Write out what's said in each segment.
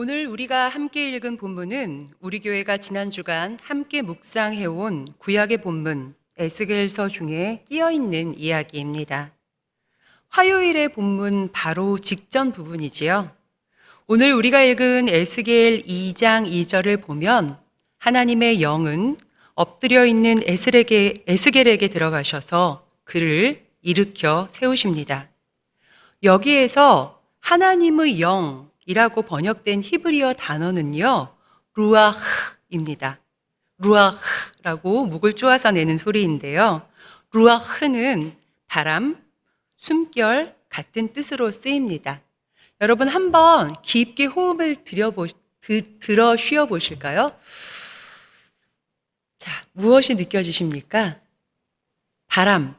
오늘 우리가 함께 읽은 본문은 우리 교회가 지난 주간 함께 묵상해온 구약의 본문 에스겔서 중에 끼어있는 이야기입니다. 화요일의 본문 바로 직전 부분이지요. 오늘 우리가 읽은 에스겔 2장 2절을 보면 하나님의 영은 엎드려 있는 에스겔에게 들어가셔서 그를 일으켜 세우십니다. 여기에서 하나님의 영이라고 번역된 히브리어 단어는요, 루아흐입니다. 루아흐라고 목을 쪼아서 내는 소리인데요. 루아흐는 바람, 숨결 같은 뜻으로 쓰입니다. 여러분 한번 깊게 호흡을 들어 쉬어 보실까요? 자, 무엇이 느껴지십니까? 바람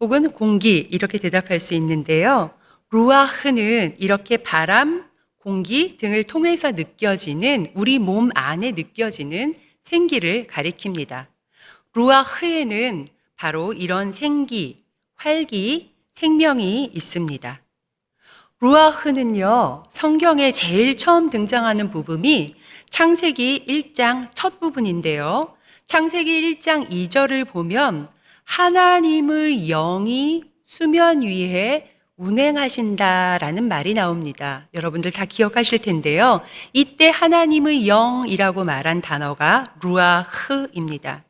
혹은 공기 이렇게 대답할 수 있는데요. 루아흐는 이렇게 바람, 공기 등을 통해서 느껴지는 우리 몸 안에 느껴지는 생기를 가리킵니다. 루아흐에는 바로 이런 생기, 활기, 생명이 있습니다. 루아흐는요, 성경에 제일 처음 등장하는 부분이 창세기 1장 첫 부분인데요. 창세기 1장 2절을 보면 하나님의 영이 수면 위에 운행하신다라는 말이 나옵니다. 여러분들 다 기억하실 텐데요. 이때 하나님의 영이라고 말한 단어가 루아흐입니다.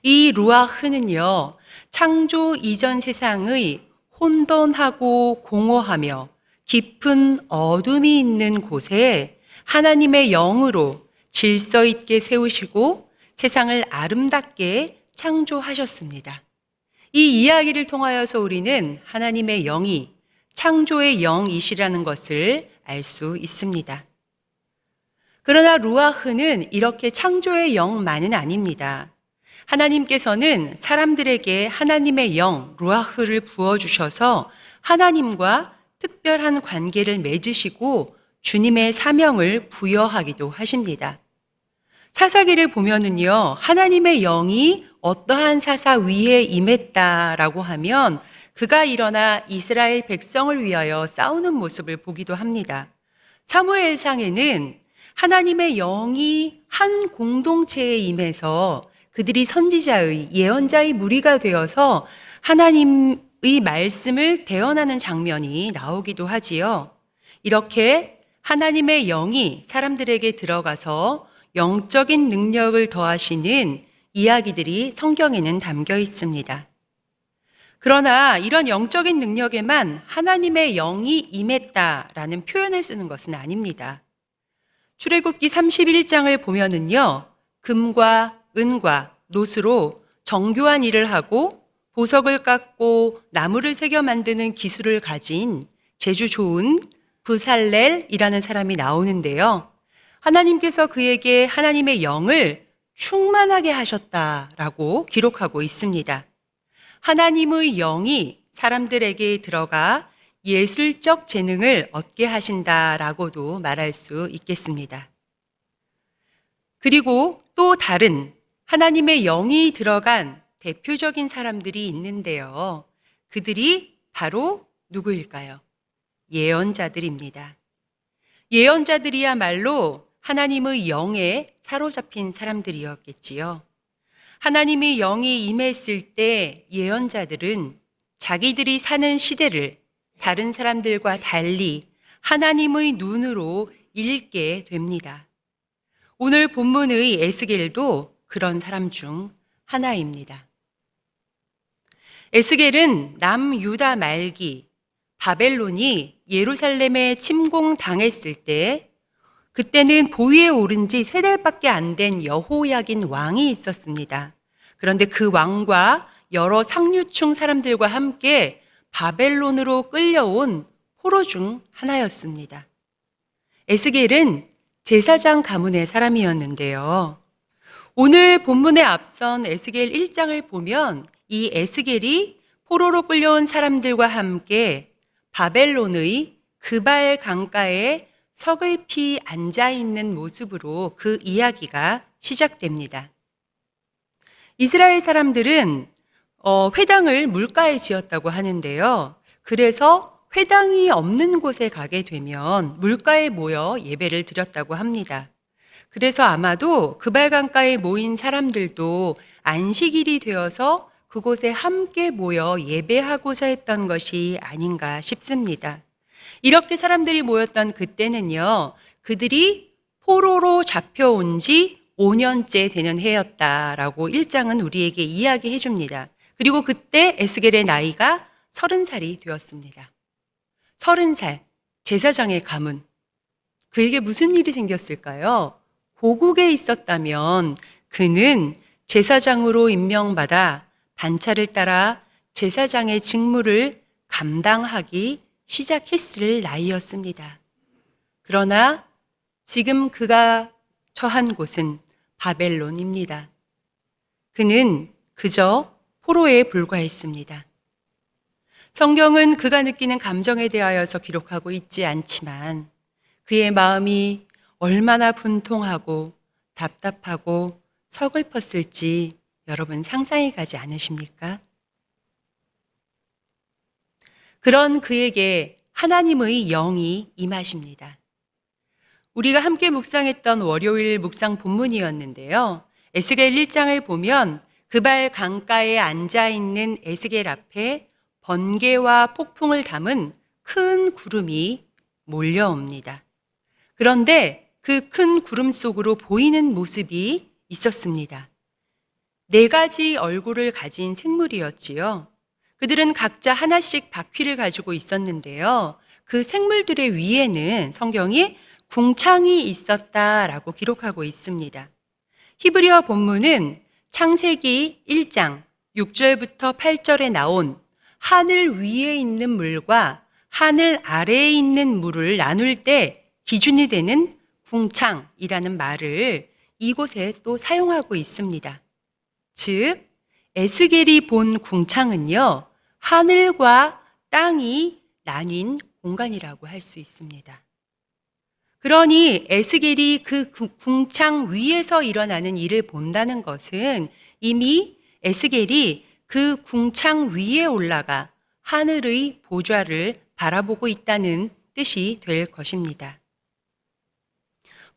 이 루아흐는요, 창조 이전 세상의 혼돈하고 공허하며 깊은 어둠이 있는 곳에 하나님의 영으로 질서 있게 세우시고 세상을 아름답게 창조하셨습니다. 이 이야기를 통하여서 우리는 하나님의 영이 창조의 영이시라는 것을 알 수 있습니다. 그러나 루아흐는 이렇게 창조의 영만은 아닙니다. 하나님께서는 사람들에게 하나님의 영, 루아흐를 부어주셔서 하나님과 특별한 관계를 맺으시고 주님의 사명을 부여하기도 하십니다. 사사기를 보면은요, 하나님의 영이 어떠한 사사 위에 임했다라고 하면 그가 일어나 이스라엘 백성을 위하여 싸우는 모습을 보기도 합니다. 사무엘상에는 하나님의 영이 한 공동체에 임해서 그들이 선지자의 예언자의 무리가 되어서 하나님의 말씀을 대언하는 장면이 나오기도 하지요. 이렇게 하나님의 영이 사람들에게 들어가서 영적인 능력을 더하시는 이야기들이 성경에는 담겨 있습니다. 그러나 이런 영적인 능력에만 하나님의 영이 임했다라는 표현을 쓰는 것은 아닙니다. 출애굽기 31장을 보면은요, 금과 은과 놋으로 정교한 일을 하고 보석을 깎고 나무를 새겨 만드는 기술을 가진 재주 좋은 브살렐이라는 사람이 나오는데요. 하나님께서 그에게 하나님의 영을 충만하게 하셨다라고 기록하고 있습니다. 하나님의 영이 사람들에게 들어가 예술적 재능을 얻게 하신다라고도 말할 수 있겠습니다. 그리고 또 다른 하나님의 영이 들어간 대표적인 사람들이 있는데요. 그들이 바로 누구일까요? 예언자들입니다. 예언자들이야말로 하나님의 영에 사로잡힌 사람들이었겠지요. 하나님의 영이 임했을 때 예언자들은 자기들이 사는 시대를 다른 사람들과 달리 하나님의 눈으로 읽게 됩니다. 오늘 본문의 에스겔도 그런 사람 중 하나입니다. 에스겔은 남유다 말기 바벨론이 예루살렘에 침공당했을 때 그때는 보위에 오른 지 3달밖에 안 된 여호야긴 왕이 있었습니다. 그런데 그 왕과 여러 상류층 사람들과 함께 바벨론으로 끌려온 포로 중 하나였습니다. 에스겔은 제사장 가문의 사람이었는데요. 오늘 본문에 앞선 에스겔 1장을 보면 이 에스겔이 포로로 끌려온 사람들과 함께 바벨론의 그발 강가에 서글피 앉아있는 모습으로 그 이야기가 시작됩니다. 이스라엘 사람들은 회당을 물가에 지었다고 하는데요. 그래서 회당이 없는 곳에 가게 되면 물가에 모여 예배를 드렸다고 합니다. 그래서 아마도 그발강가에 모인 사람들도 안식일이 되어서 그곳에 함께 모여 예배하고자 했던 것이 아닌가 싶습니다. 이렇게 사람들이 모였던 그때는요, 그들이 포로로 잡혀온 지 5년째 되는 해였다라고 1장은 우리에게 이야기해 줍니다. 그리고 그때 에스겔의 나이가 30살이 되었습니다. 30살, 제사장의 가문. 그에게 무슨 일이 생겼을까요? 고국에 있었다면 그는 제사장으로 임명받아 반차를 따라 제사장의 직무를 감당하기 시작했을 나이였습니다. 그러나 지금 그가 처한 곳은 바벨론입니다. 그는 그저 포로에 불과했습니다. 성경은 그가 느끼는 감정에 대하여서 기록하고 있지 않지만 그의 마음이 얼마나 분통하고 답답하고 서글펐을지 여러분 상상이 가지 않으십니까? 그런 그에게 하나님의 영이 임하십니다. 우리가 함께 묵상했던 월요일 묵상 본문이었는데요. 에스겔 1장을 보면 그발 강가에 앉아있는 에스겔 앞에 번개와 폭풍을 담은 큰 구름이 몰려옵니다. 그런데 그 큰 구름 속으로 보이는 모습이 있었습니다. 4가지 얼굴을 가진 생물이었지요. 그들은 각자 하나씩 바퀴를 가지고 있었는데요. 그 생물들의 위에는 성경이 궁창이 있었다라고 기록하고 있습니다. 히브리어 본문은 창세기 1장 6절부터 8절에 나온 하늘 위에 있는 물과 하늘 아래에 있는 물을 나눌 때 기준이 되는 궁창이라는 말을 이곳에 또 사용하고 있습니다. 즉, 에스겔이 본 궁창은요, 하늘과 땅이 나뉜 공간이라고 할 수 있습니다. 그러니 에스겔이 그 궁창 위에서 일어나는 일을 본다는 것은 이미 에스겔이 그 궁창 위에 올라가 하늘의 보좌를 바라보고 있다는 뜻이 될 것입니다.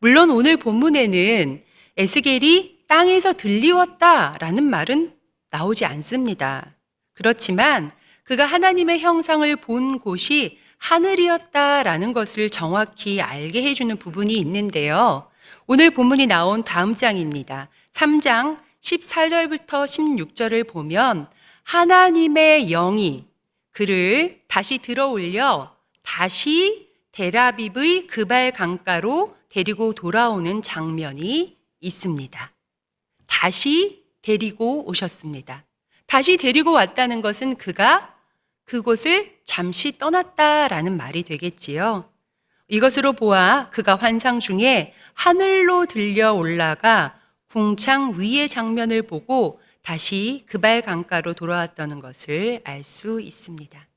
물론 오늘 본문에는 에스겔이 땅에서 들리웠다라는 말은 나오지 않습니다. 그렇지만 그가 하나님의 형상을 본 곳이 하늘이었다라는 것을 정확히 알게 해주는 부분이 있는데요. 오늘 본문이 나온 다음 장입니다. 3장 14절부터 16절을 보면 하나님의 영이 그를 다시 들어올려 다시 델아빕의 그발 강가로 데리고 돌아오는 장면이 있습니다. 다시 데리고 오셨습니다. 다시 데리고 왔다는 것은 그가 그곳을 잠시 떠났다라는 말이 되겠지요. 이것으로 보아 그가 환상 중에 하늘로 들려 올라가 궁창 위의 장면을 보고 다시 그발 강가로 돌아왔다는 것을 알 수 있습니다.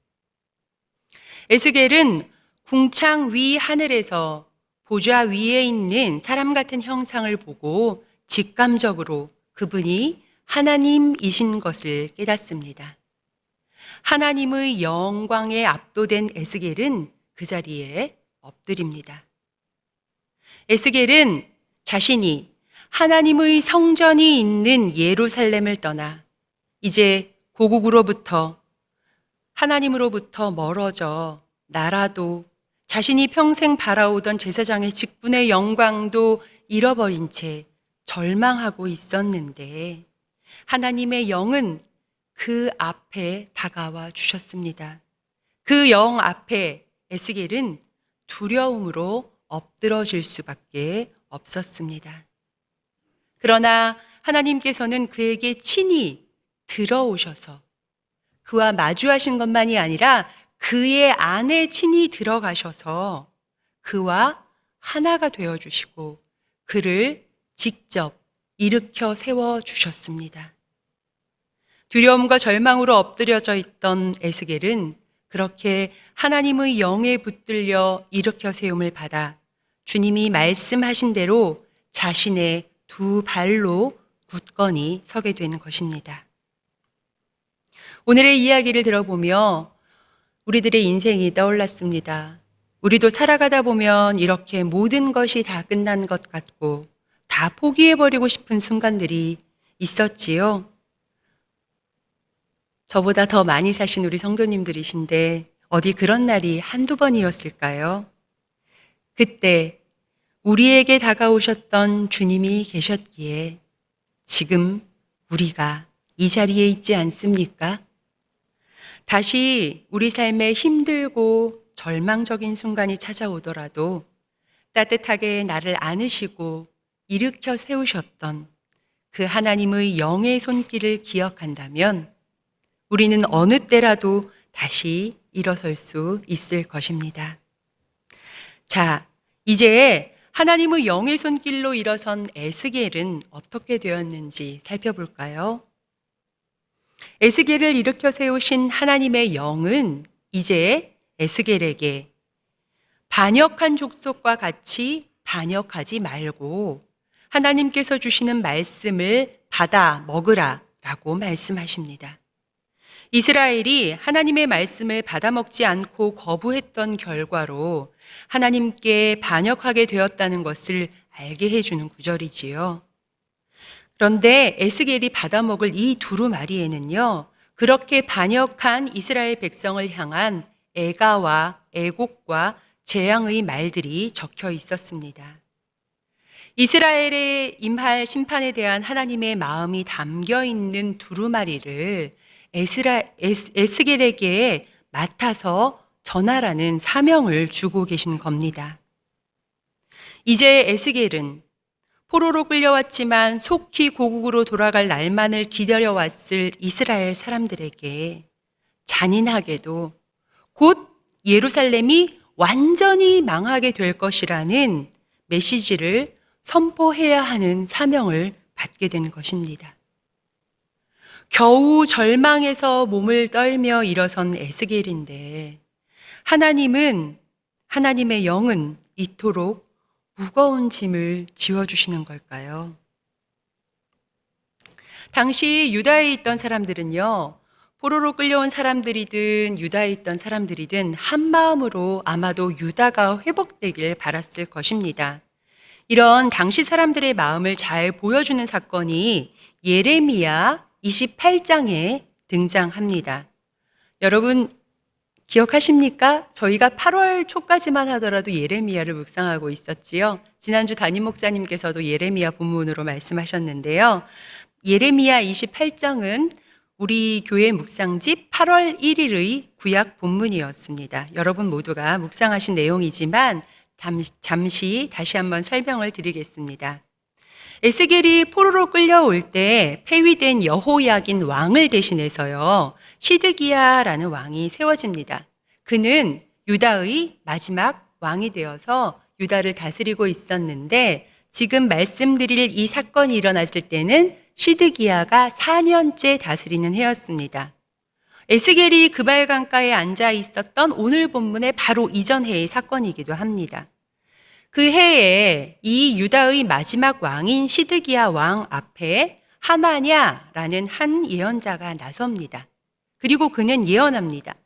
에스겔은 궁창 위 하늘에서 보좌 위에 있는 사람 같은 형상을 보고 직감적으로 그분이 하나님이신 것을 깨닫습니다. 하나님의 영광에 압도된 에스겔은 그 자리에 엎드립니다. 에스겔은 자신이 하나님의 성전이 있는 예루살렘을 떠나 이제 고국으로부터 하나님으로부터 멀어져 나라도 자신이 평생 바라오던 제사장의 직분의 영광도 잃어버린 채 절망하고 있었는데 하나님의 영은 그 앞에 다가와 주셨습니다. 그 영 앞에 에스겔은 두려움으로 엎드러질 수밖에 없었습니다. 그러나 하나님께서는 그에게 친히 들어오셔서 그와 마주하신 것만이 아니라 그의 안에 친히 들어가셔서 그와 하나가 되어주시고 그를 직접 일으켜 세워주셨습니다. 두려움과 절망으로 엎드려져 있던 에스겔은 그렇게 하나님의 영에 붙들려 일으켜 세움을 받아 주님이 말씀하신 대로 자신의 2발로 굳건히 서게 되는 것입니다. 오늘의 이야기를 들어보며 우리들의 인생이 떠올랐습니다. 우리도 살아가다 보면 이렇게 모든 것이 다 끝난 것 같고 다 포기해버리고 싶은 순간들이 있었지요. 저보다 더 많이 사신 우리 성도님들이신데 어디 그런 날이 한두 번이었을까요? 그때 우리에게 다가오셨던 주님이 계셨기에 지금 우리가 이 자리에 있지 않습니까? 다시 우리 삶에 힘들고 절망적인 순간이 찾아오더라도 따뜻하게 나를 안으시고 일으켜 세우셨던 그 하나님의 영의 손길을 기억한다면 우리는 어느 때라도 다시 일어설 수 있을 것입니다. 자, 이제 하나님의 영의 손길로 일어선 에스겔은 어떻게 되었는지 살펴볼까요? 에스겔을 일으켜 세우신 하나님의 영은 이제 에스겔에게 반역한 족속과 같이 반역하지 말고 하나님께서 주시는 말씀을 받아 먹으라 라고 말씀하십니다. 이스라엘이 하나님의 말씀을 받아먹지 않고 거부했던 결과로 하나님께 반역하게 되었다는 것을 알게 해주는 구절이지요. 그런데 에스겔이 받아먹을 이 두루마리에는요, 그렇게 반역한 이스라엘 백성을 향한 애가와 애곡과 재앙의 말들이 적혀 있었습니다. 이스라엘에 임할 심판에 대한 하나님의 마음이 담겨 있는 두루마리를 에스겔에게 맡아서 전하라는 사명을 주고 계신 겁니다. 이제 에스겔은 포로로 끌려왔지만 속히 고국으로 돌아갈 날만을 기다려왔을 이스라엘 사람들에게 잔인하게도 곧 예루살렘이 완전히 망하게 될 것이라는 메시지를 선포해야 하는 사명을 받게 된 것입니다. 겨우 절망에서 몸을 떨며 일어선 에스겔인데 하나님의 영은 이토록 무거운 짐을 지워주시는 걸까요? 당시 유다에 있던 사람들은요, 포로로 끌려온 사람들이든 유다에 있던 사람들이든 한 마음으로 아마도 유다가 회복되길 바랐을 것입니다. 이런 당시 사람들의 마음을 잘 보여주는 사건이 예레미야 28장에 등장합니다. 여러분 기억하십니까? 저희가 8월 초까지만 하더라도 예레미야를 묵상하고 있었지요. 지난주 담임 목사님께서도 예레미야 본문으로 말씀하셨는데요. 예레미야 28장은 우리 교회 묵상집 8월 1일의 구약 본문이었습니다. 여러분 모두가 묵상하신 내용이지만 잠시 다시 한번 설명을 드리겠습니다. 에스겔이 포로로 끌려올 때 폐위된 여호야긴 왕을 대신해서요, 시드기야라는 왕이 세워집니다. 그는 유다의 마지막 왕이 되어서 유다를 다스리고 있었는데 지금 말씀드릴 이 사건이 일어났을 때는 시드기야가 4년째 다스리는 해였습니다. 에스겔이 그발 강가에 앉아 있었던 오늘 본문의 바로 이전 해의 사건이기도 합니다. 그 해에 이 유다의 마지막 왕인 시드기야 왕 앞에 하나냐라는 한 예언자가 나섭니다. 그리고 그는 예언합니다.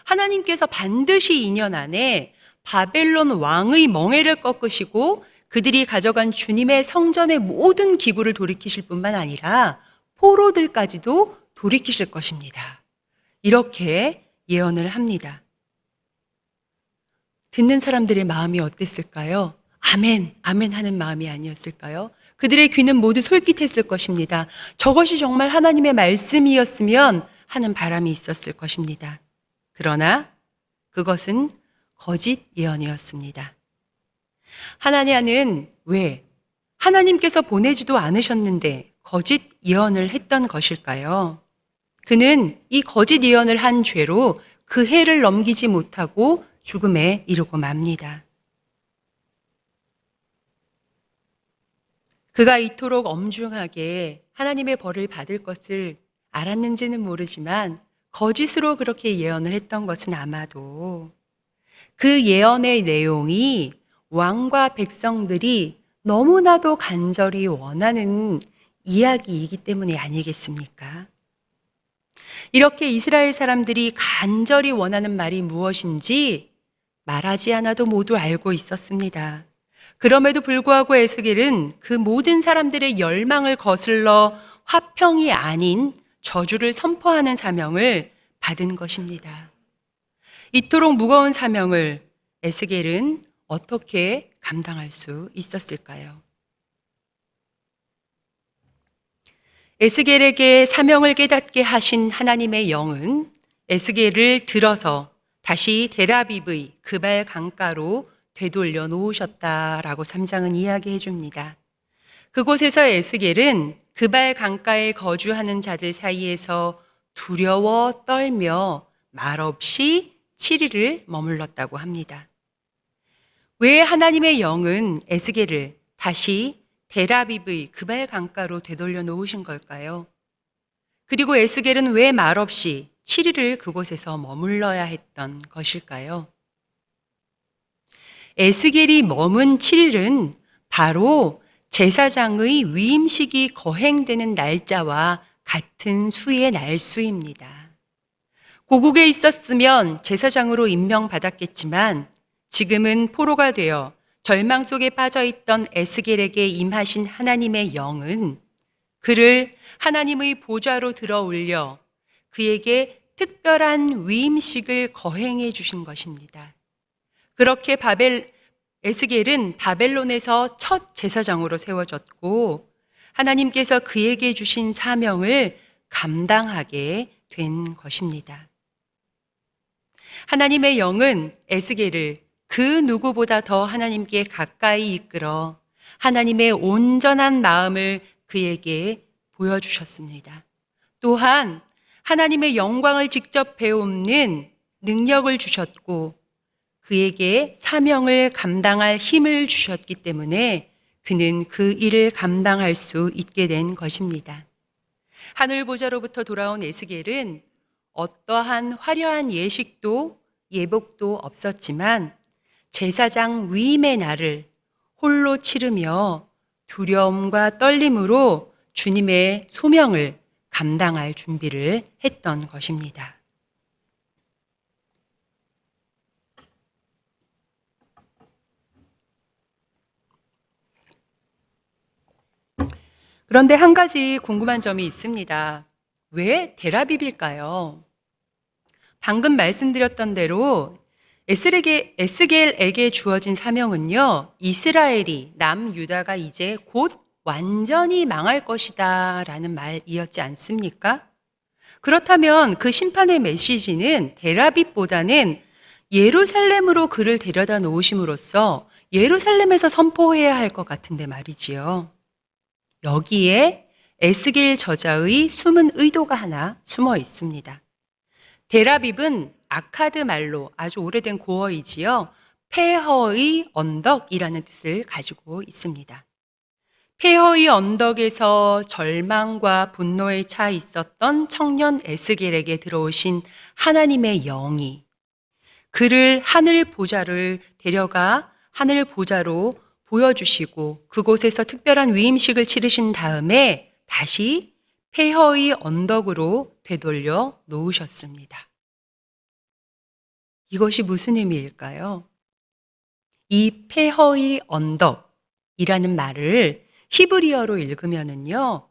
하나님께서 반드시 2년 안에 바벨론 왕의 멍에를 꺾으시고 그들이 가져간 주님의 성전의 모든 기구를 돌이키실 뿐만 아니라 포로들까지도 돌이키실 것입니다. 이렇게 예언을 합니다. 듣는 사람들의 마음이 어땠을까요? 아멘, 아멘 하는 마음이 아니었을까요? 그들의 귀는 모두 솔깃했을 것입니다. 저것이 정말 하나님의 말씀이었으면 하는 바람이 있었을 것입니다. 그러나 그것은 거짓 예언이었습니다. 하나냐는 왜 하나님께서 보내지도 않으셨는데 거짓 예언을 했던 것일까요? 그는 이 거짓 예언을 한 죄로 그 해를 넘기지 못하고 죽음에 이르고 맙니다. 그가 이토록 엄중하게 하나님의 벌을 받을 것을 알았는지는 모르지만 거짓으로 그렇게 예언을 했던 것은 아마도 그 예언의 내용이 왕과 백성들이 너무나도 간절히 원하는 이야기이기 때문이 아니겠습니까? 이렇게 이스라엘 사람들이 간절히 원하는 말이 무엇인지 말하지 않아도 모두 알고 있었습니다. 그럼에도 불구하고 에스겔은 그 모든 사람들의 열망을 거슬러 화평이 아닌 저주를 선포하는 사명을 받은 것입니다. 이토록 무거운 사명을 에스겔은 어떻게 감당할 수 있었을까요? 에스겔에게 사명을 깨닫게 하신 하나님의 영은 에스겔을 들어서 다시 델아비브의 그발 강가로 되돌려 놓으셨다라고 3장은 이야기해 줍니다. 그곳에서 에스겔은 그발 강가에 거주하는 자들 사이에서 두려워 떨며 말없이 7일을 머물렀다고 합니다. 왜 하나님의 영은 에스겔을 다시 델아비브의 그발 강가로 되돌려 놓으신 걸까요? 그리고 에스겔은 왜 말없이 7일을 그곳에서 머물러야 했던 것일까요? 에스겔이 머문 7일은 바로 제사장의 위임식이 거행되는 날짜와 같은 수의 날수입니다. 고국에 있었으면 제사장으로 임명받았겠지만 지금은 포로가 되어 절망 속에 빠져 있던 에스겔에게 임하신 하나님의 영은 그를 하나님의 보좌로 들어 올려 그에게 특별한 위임식을 거행해 주신 것입니다. 그렇게 에스겔은 바벨론에서 첫 제사장으로 세워졌고 하나님께서 그에게 주신 사명을 감당하게 된 것입니다. 하나님의 영은 에스겔을 그 누구보다 더 하나님께 가까이 이끌어 하나님의 온전한 마음을 그에게 보여주셨습니다. 또한 하나님의 영광을 직접 배우는 능력을 주셨고 그에게 사명을 감당할 힘을 주셨기 때문에 그는 그 일을 감당할 수 있게 된 것입니다. 하늘 보좌로부터 돌아온 에스겔은 어떠한 화려한 예식도 예복도 없었지만 제사장 위임의 날을 홀로 치르며 두려움과 떨림으로 주님의 소명을 감당할 준비를 했던 것입니다. 그런데 한 가지 궁금한 점이 있습니다. 왜 델아비브일까요? 방금 말씀드렸던 대로 에스겔에게 주어진 사명은요, 이스라엘이 남유다가 이제 곧 완전히 망할 것이다 라는 말이었지 않습니까? 그렇다면 그 심판의 메시지는 델아비브보다는 예루살렘으로 그를 데려다 놓으심으로써 예루살렘에서 선포해야 할 것 같은데 말이지요. 여기에 에스겔 저자의 숨은 의도가 하나 숨어 있습니다. 델아비브는 아카드 말로 아주 오래된 고어이지요. 폐허의 언덕이라는 뜻을 가지고 있습니다. 폐허의 언덕에서 절망과 분노에 차 있었던 청년 에스겔에게 들어오신 하나님의 영이 그를 하늘 보좌를 데려가 하늘 보좌로 보여주시고 그곳에서 특별한 위임식을 치르신 다음에 다시 폐허의 언덕으로 되돌려 놓으셨습니다. 이것이 무슨 의미일까요? 이 폐허의 언덕이라는 말을 히브리어로 읽으면은요,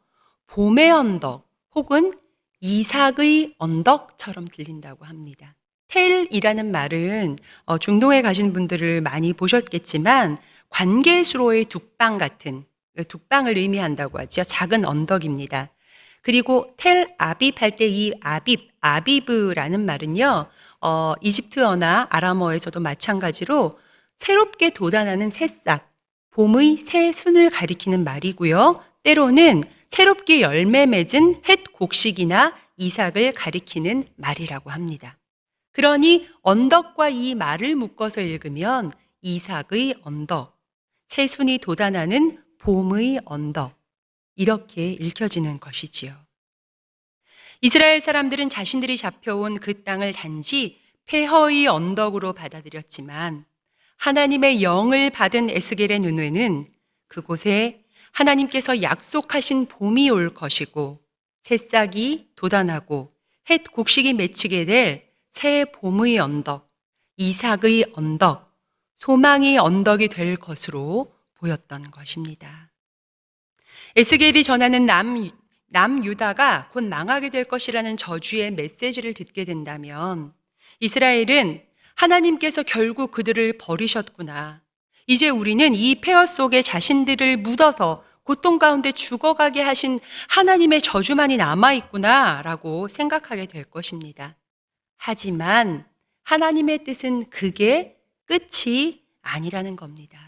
봄의 언덕 혹은 이삭의 언덕처럼 들린다고 합니다. 텔이라는 말은 중동에 가신 분들을 많이 보셨겠지만 관계수로의 둑방 같은 둑방을 의미한다고 하죠. 작은 언덕입니다. 그리고 텔 아빕 할 때 이 아비브라는 말은요, 이집트어나 아람어에서도 마찬가지로 새롭게 돋아나는 새싹, 봄의 새 순을 가리키는 말이고요. 때로는 새롭게 열매 맺은 햇 곡식이나 이삭을 가리키는 말이라고 합니다. 그러니 언덕과 이 말을 묶어서 읽으면 이삭의 언덕, 새 순이 돋아나는 봄의 언덕, 이렇게 읽혀지는 것이지요. 이스라엘 사람들은 자신들이 잡혀온 그 땅을 단지 폐허의 언덕으로 받아들였지만 하나님의 영을 받은 에스겔의 눈에는 그곳에 하나님께서 약속하신 봄이 올 것이고 새싹이 돋아나고 헷 곡식이 맺히게 될 새 봄의 언덕, 이삭의 언덕, 소망의 언덕이 될 것으로 보였던 것입니다. 에스겔이 전하는 남유다가 곧 망하게 될 것이라는 저주의 메시지를 듣게 된다면 이스라엘은 하나님께서 결국 그들을 버리셨구나. 이제 우리는 이 폐허 속에 자신들을 묻어서 고통 가운데 죽어가게 하신 하나님의 저주만이 남아있구나 라고 생각하게 될 것입니다. 하지만 하나님의 뜻은 그게 끝이 아니라는 겁니다.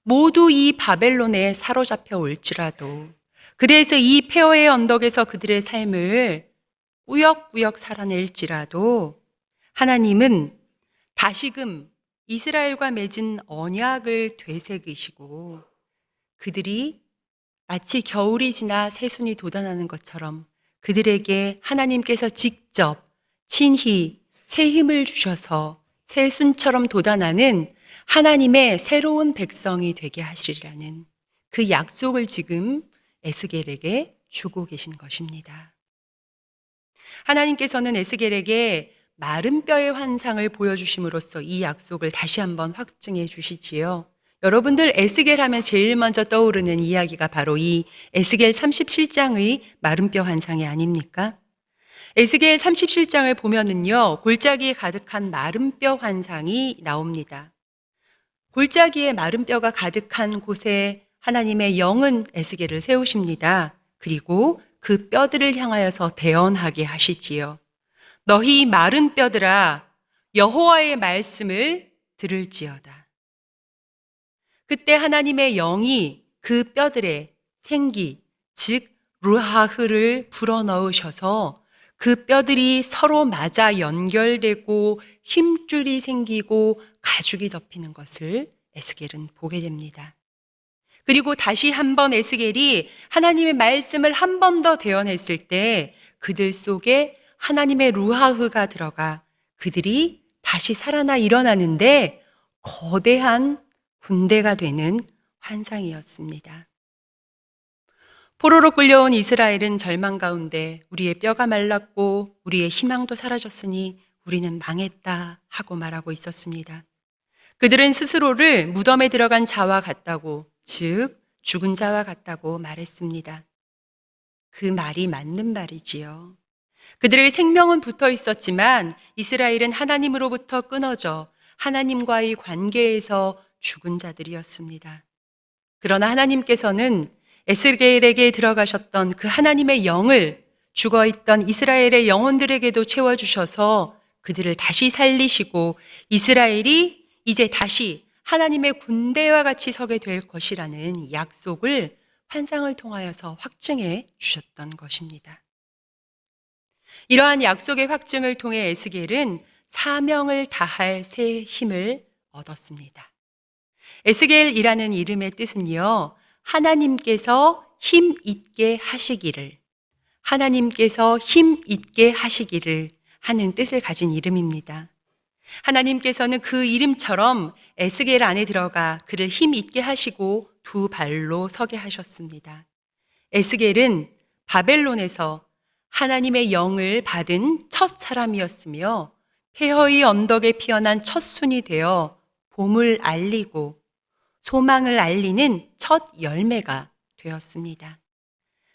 모두 이 바벨론에 사로잡혀 올지라도, 그래서 이 폐허의 언덕에서 그들의 삶을 꾸역꾸역 살아낼지라도 하나님은 다시금 이스라엘과 맺은 언약을 되새기시고 그들이 마치 겨울이 지나 새순이 돋아나는 것처럼 그들에게 하나님께서 직접 친히 새 힘을 주셔서 새순처럼 돋아나는 하나님의 새로운 백성이 되게 하시리라는 그 약속을 지금 에스겔에게 주고 계신 것입니다. 하나님께서는 에스겔에게 마른 뼈의 환상을 보여주심으로써 이 약속을 다시 한번 확증해 주시지요. 여러분들 에스겔 하면 제일 먼저 떠오르는 이야기가 바로 이 에스겔 37장의 마른 뼈 환상이 아닙니까? 에스겔 37장을 보면은요, 골짜기에 가득한 마른 뼈 환상이 나옵니다. 골짜기에 마른 뼈가 가득한 곳에 하나님의 영은 에스겔을 세우십니다. 그리고 그 뼈들을 향하여서 대언하게 하시지요. 너희 마른 뼈들아, 여호와의 말씀을 들을지어다. 그때 하나님의 영이 그 뼈들의 생기, 즉 루하흐를 불어넣으셔서 그 뼈들이 서로 맞아 연결되고 힘줄이 생기고 가죽이 덮이는 것을 에스겔은 보게 됩니다. 그리고 다시 한번 에스겔이 하나님의 말씀을 한 번 더 대언했을 때 그들 속에 하나님의 루하흐가 들어가 그들이 다시 살아나 일어나는데 거대한 군대가 되는 환상이었습니다. 포로로 끌려온 이스라엘은 절망 가운데 우리의 뼈가 말랐고 우리의 희망도 사라졌으니 우리는 망했다 하고 말하고 있었습니다. 그들은 스스로를 무덤에 들어간 자와 같다고, 즉 죽은 자와 같다고 말했습니다. 그 말이 맞는 말이지요. 그들의 생명은 붙어 있었지만 이스라엘은 하나님으로부터 끊어져 하나님과의 관계에서 죽은 자들이었습니다. 그러나 하나님께서는 에스겔에게 들어가셨던 그 하나님의 영을 죽어있던 이스라엘의 영혼들에게도 채워주셔서 그들을 다시 살리시고 이스라엘이 이제 다시 하나님의 군대와 같이 서게 될 것이라는 약속을 환상을 통하여서 확증해 주셨던 것입니다. 이러한 약속의 확증을 통해 에스겔은 사명을 다할 새 힘을 얻었습니다. 에스겔이라는 이름의 뜻은요, 하나님께서 힘 있게 하시기를, 하나님께서 힘 있게 하시기를 하는 뜻을 가진 이름입니다. 하나님께서는 그 이름처럼 에스겔 안에 들어가 그를 힘 있게 하시고 두 발로 서게 하셨습니다. 에스겔은 바벨론에서 하나님의 영을 받은 첫 사람이었으며 폐허의 언덕에 피어난 첫 순이 되어 봄을 알리고 소망을 알리는 첫 열매가 되었습니다.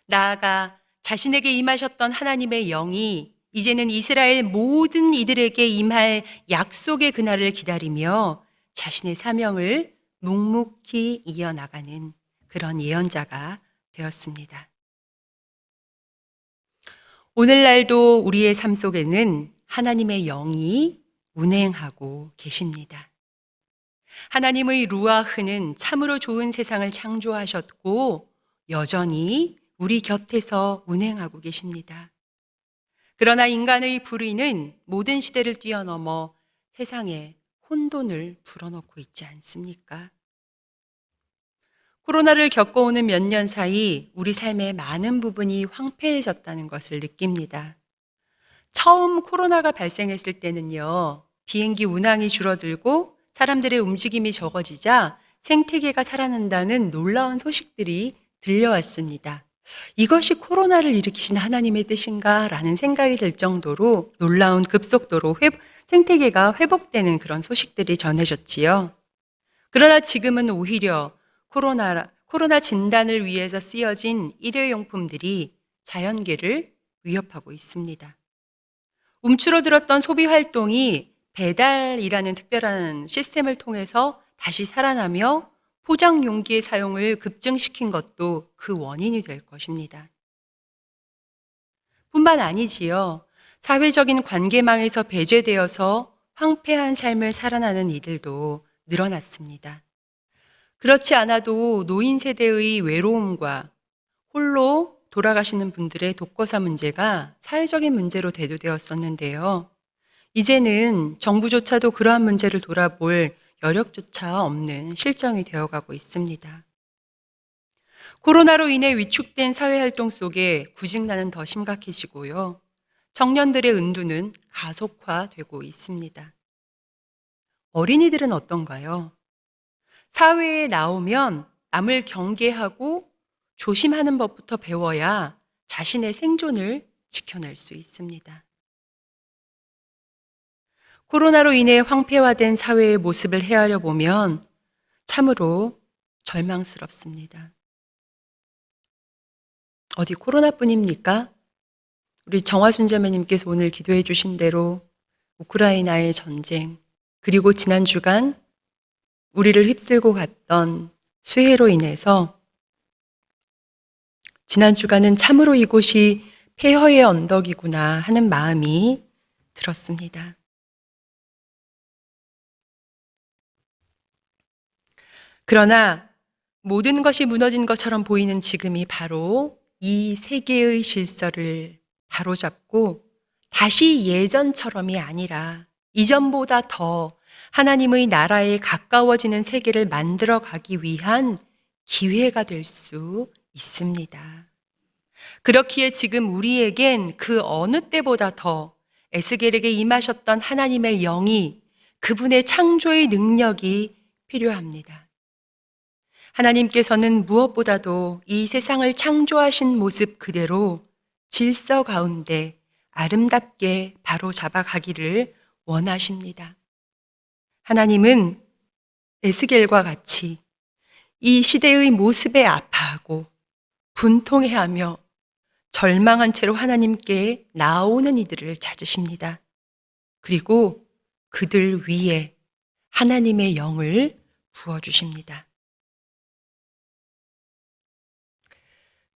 나아가 자신에게 임하셨던 하나님의 영이 이제는 이스라엘 모든 이들에게 임할 약속의 그날을 기다리며 자신의 사명을 묵묵히 이어나가는 그런 예언자가 되었습니다. 오늘날도 우리의 삶 속에는 하나님의 영이 운행하고 계십니다. 하나님의 루아흐는 참으로 좋은 세상을 창조하셨고 여전히 우리 곁에서 운행하고 계십니다. 그러나 인간의 불의는 모든 시대를 뛰어넘어 세상에 혼돈을 불어넣고 있지 않습니까? 코로나를 겪어오는 몇 년 사이 우리 삶의 많은 부분이 황폐해졌다는 것을 느낍니다. 처음 코로나가 발생했을 때는요, 비행기 운항이 줄어들고 사람들의 움직임이 적어지자 생태계가 살아난다는 놀라운 소식들이 들려왔습니다. 이것이 코로나를 일으키신 하나님의 뜻인가라는 생각이 들 정도로 놀라운 급속도로 생태계가 회복되는 그런 소식들이 전해졌지요. 그러나 지금은 오히려 코로나 진단을 위해서 쓰여진 일회용품들이 자연계를 위협하고 있습니다. 움츠러들었던 소비 활동이 배달이라는 특별한 시스템을 통해서 다시 살아나며 포장 용기의 사용을 급증시킨 것도 그 원인이 될 것입니다. 뿐만 아니지요. 사회적인 관계망에서 배제되어서 황폐한 삶을 살아나는 이들도 늘어났습니다. 그렇지 않아도 노인 세대의 외로움과 홀로 돌아가시는 분들의 독거사 문제가 사회적인 문제로 대두되었었는데요. 이제는 정부조차도 그러한 문제를 돌아볼 여력조차 없는 실정이 되어가고 있습니다. 코로나로 인해 위축된 사회활동 속에 구직난은 더 심각해지고요. 청년들의 은두는 가속화되고 있습니다. 어린이들은 어떤가요? 사회에 나오면 남을 경계하고 조심하는 법부터 배워야 자신의 생존을 지켜낼 수 있습니다. 코로나로 인해 황폐화된 사회의 모습을 헤아려 보면 참으로 절망스럽습니다. 어디 코로나뿐입니까? 우리 정화순자매님께서 오늘 기도해 주신 대로 우크라이나의 전쟁, 그리고 지난 주간 우리를 휩쓸고 갔던 수해로 인해서 지난 주간은 참으로 이곳이 폐허의 언덕이구나 하는 마음이 들었습니다. 그러나 모든 것이 무너진 것처럼 보이는 지금이 바로 이 세계의 질서를 바로잡고 다시 예전처럼이 아니라 이전보다 더 하나님의 나라에 가까워지는 세계를 만들어 가기 위한 기회가 될 수 있습니다. 그렇기에 지금 우리에겐 그 어느 때보다 더 에스겔에게 임하셨던 하나님의 영이, 그분의 창조의 능력이 필요합니다. 하나님께서는 무엇보다도 이 세상을 창조하신 모습 그대로 질서 가운데 아름답게 바로 잡아가기를 원하십니다. 하나님은 에스겔과 같이 이 시대의 모습에 아파하고 분통해하며 절망한 채로 하나님께 나오는 이들을 찾으십니다. 그리고 그들 위에 하나님의 영을 부어주십니다.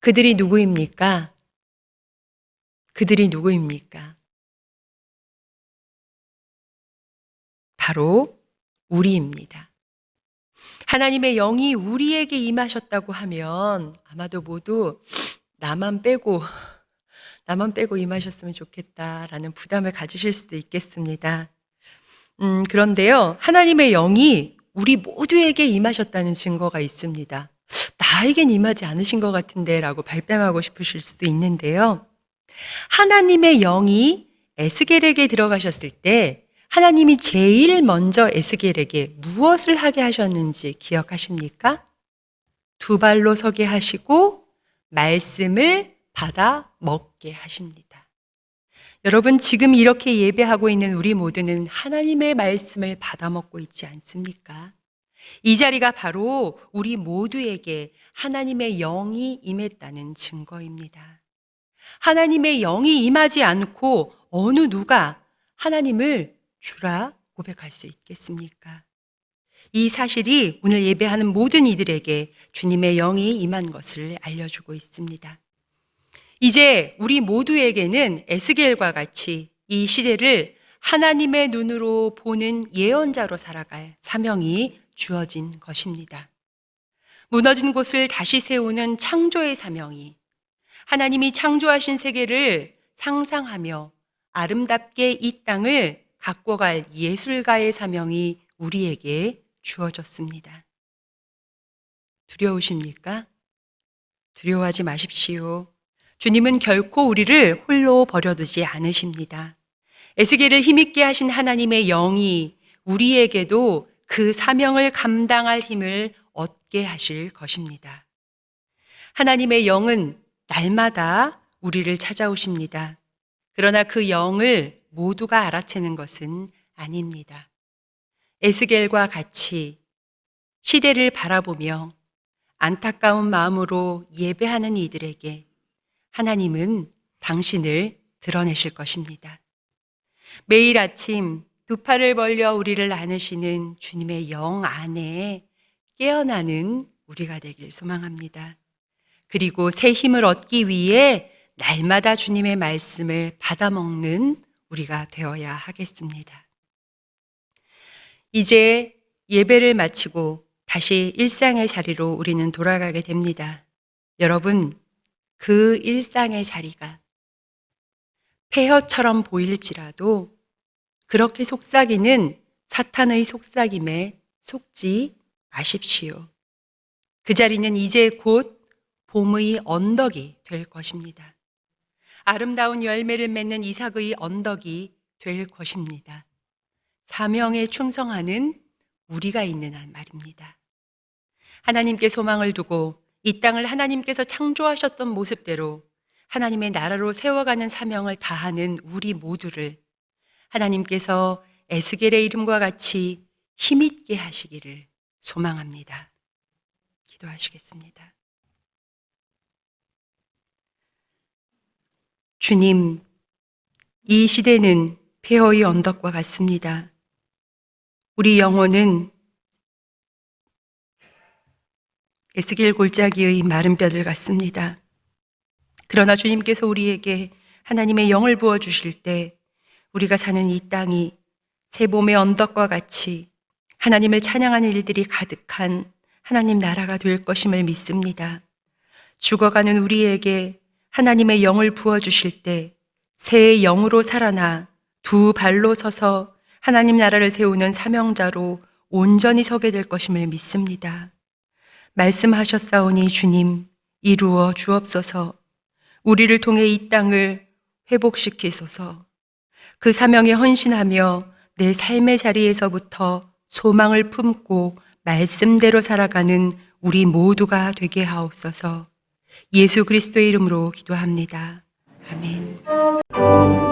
그들이 누구입니까? 그들이 누구입니까? 바로 우리입니다. 하나님의 영이 우리에게 임하셨다고 하면 아마도 모두 나만 빼고 임하셨으면 좋겠다라는 부담을 가지실 수도 있겠습니다. 그런데요, 하나님의 영이 우리 모두에게 임하셨다는 증거가 있습니다. 나에겐 임하지 않으신 것 같은데 라고 발뺌하고 싶으실 수도 있는데요. 하나님의 영이 에스겔에게 들어가셨을 때 하나님이 제일 먼저 에스겔에게 무엇을 하게 하셨는지 기억하십니까? 두 발로 서게 하시고 말씀을 받아 먹게 하십니다. 여러분, 지금 이렇게 예배하고 있는 우리 모두는 하나님의 말씀을 받아 먹고 있지 않습니까? 이 자리가 바로 우리 모두에게 하나님의 영이 임했다는 증거입니다. 하나님의 영이 임하지 않고 어느 누가 하나님을 주라 고백할 수 있겠습니까? 이 사실이 오늘 예배하는 모든 이들에게 주님의 영이 임한 것을 알려주고 있습니다. 이제 우리 모두에게는 에스겔과 같이 이 시대를 하나님의 눈으로 보는 예언자로 살아갈 사명이 주어진 것입니다. 무너진 곳을 다시 세우는 창조의 사명이, 하나님이 창조하신 세계를 상상하며 아름답게 이 땅을 갖고 갈 예술가의 사명이 우리에게 주어졌습니다. 두려우십니까? 두려워하지 마십시오. 주님은 결코 우리를 홀로 버려두지 않으십니다. 에스겔을 힘있게 하신 하나님의 영이 우리에게도 그 사명을 감당할 힘을 얻게 하실 것입니다. 하나님의 영은 날마다 우리를 찾아오십니다. 그러나 그 영을 모두가 알아채는 것은 아닙니다. 에스겔과 같이 시대를 바라보며 안타까운 마음으로 예배하는 이들에게 하나님은 당신을 드러내실 것입니다. 매일 아침 두 팔을 벌려 우리를 안으시는 주님의 영 안에 깨어나는 우리가 되길 소망합니다. 그리고 새 힘을 얻기 위해 날마다 주님의 말씀을 받아먹는 우리가 되어야 하겠습니다. 이제 예배를 마치고 다시 일상의 자리로 우리는 돌아가게 됩니다. 여러분, 그 일상의 자리가 폐허처럼 보일지라도 그렇게 속삭이는 사탄의 속삭임에 속지 마십시오. 그 자리는 이제 곧 봄의 언덕이 될 것입니다. 아름다운 열매를 맺는 이삭의 언덕이 될 것입니다. 사명에 충성하는 우리가 있는 한 말입니다. 하나님께 소망을 두고 이 땅을 하나님께서 창조하셨던 모습대로 하나님의 나라로 세워가는 사명을 다하는 우리 모두를 하나님께서 에스겔의 이름과 같이 힘있게 하시기를 소망합니다. 기도하시겠습니다. 주님, 이 시대는 폐허의 언덕과 같습니다. 우리 영혼은 에스겔 골짜기의 마른 뼈들 같습니다. 그러나 주님께서 우리에게 하나님의 영을 부어주실 때 우리가 사는 이 땅이 새 봄의 언덕과 같이 하나님을 찬양하는 일들이 가득한 하나님 나라가 될 것임을 믿습니다. 죽어가는 우리에게 하나님의 영을 부어주실 때 새 영으로 살아나 두 발로 서서 하나님 나라를 세우는 사명자로 온전히 서게 될 것임을 믿습니다. 말씀하셨사오니 주님 이루어 주옵소서. 우리를 통해 이 땅을 회복시키소서. 그 사명에 헌신하며 내 삶의 자리에서부터 소망을 품고 말씀대로 살아가는 우리 모두가 되게 하옵소서. 예수 그리스도의 이름으로 기도합니다. 아멘.